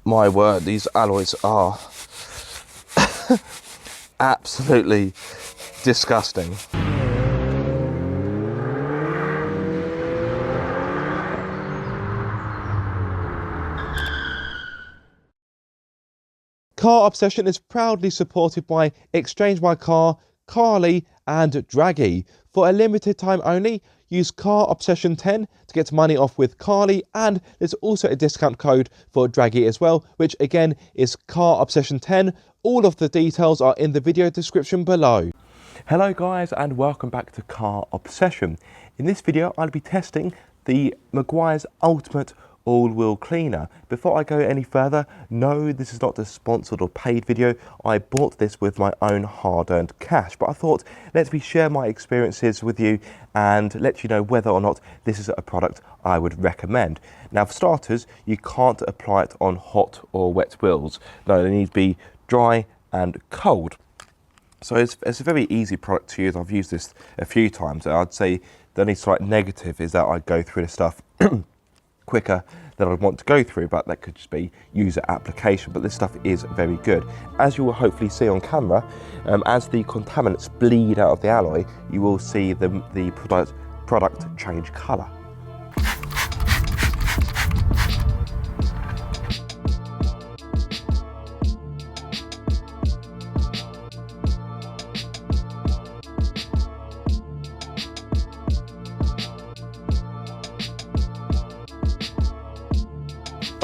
My word, these alloys are absolutely disgusting. Car Obsession is proudly supported by Exchange My Car, Carly and Draggy. For a limited time only, use Car Obsession 10 to get money off with Carly, and there's also a discount code for Draggy as well, which again is Car Obsession 10. All of the details are in the video description below. Hello guys and welcome back to Car Obsession. In this video I'll be testing the Meguiar's Ultimate All-Wheel Cleaner. Before I go any further, no, this is not a sponsored or paid video. I bought this with my own hard-earned cash, but I thought let me share my experiences with you and let you know whether or not this is a product I would recommend. Now for starters, you can't apply it on hot or wet wheels. No, they need to be dry and cold. So it's a very easy product to use. I've used this a few times. I'd say the only slight negative is that I go through the stuff quicker than I'd want to go through, but that could just be user application. But this stuff is very good. As you will hopefully see on camera, as the contaminants bleed out of the alloy, you will see the product change colour.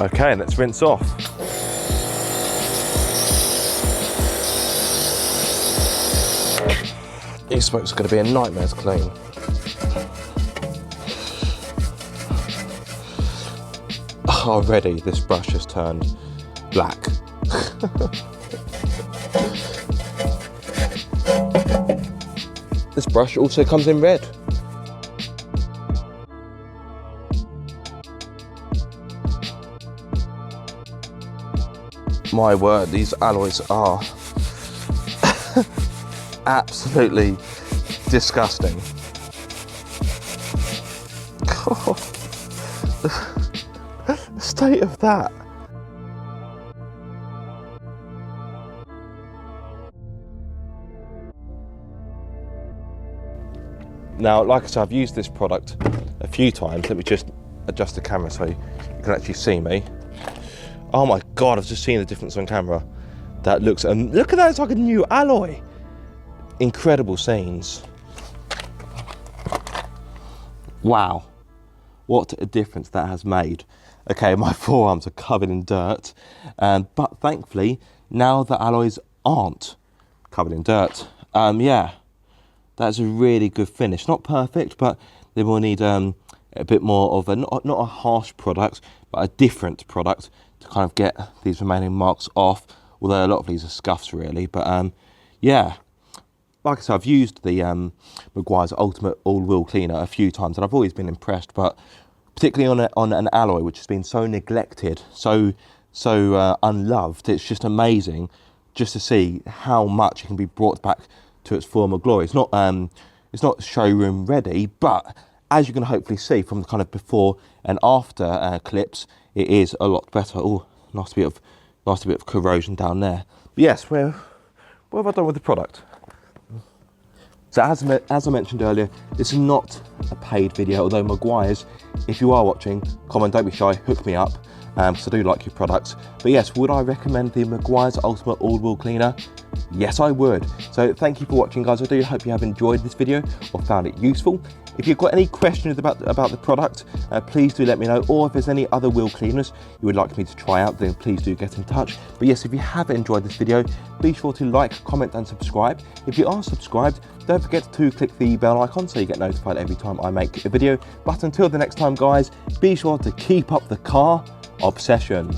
Okay, let's rinse off. These smokes are going to be a nightmare to clean. Already this brush has turned black. This brush also comes in red. My word, these alloys are absolutely disgusting. God, the state of that. Now, like I said, I've used this product a few times. Let me just adjust the camera so you can actually see me. Oh my God, I've just seen the difference on camera. That looks, and look at that, it's like a new alloy. Incredible scenes. Wow, what a difference that has made. Okay, my forearms are covered in dirt, but thankfully, now the alloys aren't covered in dirt. Yeah, that's a really good finish. Not perfect, but they will need a bit more of a, not a harsh product, but a different product to kind of get these remaining marks off, although a lot of these are scuffs really. But yeah, like I said, I've used the Meguiar's Ultimate All-Wheel Cleaner a few times and I've always been impressed, but particularly on an alloy which has been so neglected, so unloved, it's just amazing just to see how much it can be brought back to its former glory. It's not showroom ready, but as you can hopefully see from the kind of before and after clips, it is a lot better. Oh, nice bit of corrosion down there. But yes, what have I done with the product? So as I mentioned earlier, this is not a paid video, although Meguiar's, if you are watching, comment, don't be shy, hook me up, because I do like your products. But yes, would I recommend the Meguiar's Ultimate All-Wheel Cleaner? Yes, I would. So thank you for watching, guys. I do hope you have enjoyed this video or found it useful. If you've got any questions about the product, please do let me know. Or if there's any other wheel cleaners you would like me to try out, then please do get in touch. But yes, if you have enjoyed this video, be sure to like, comment and subscribe. If you are subscribed, don't forget to click the bell icon so you get notified every time I make a video. But until the next time, guys, be sure to keep up the car obsession.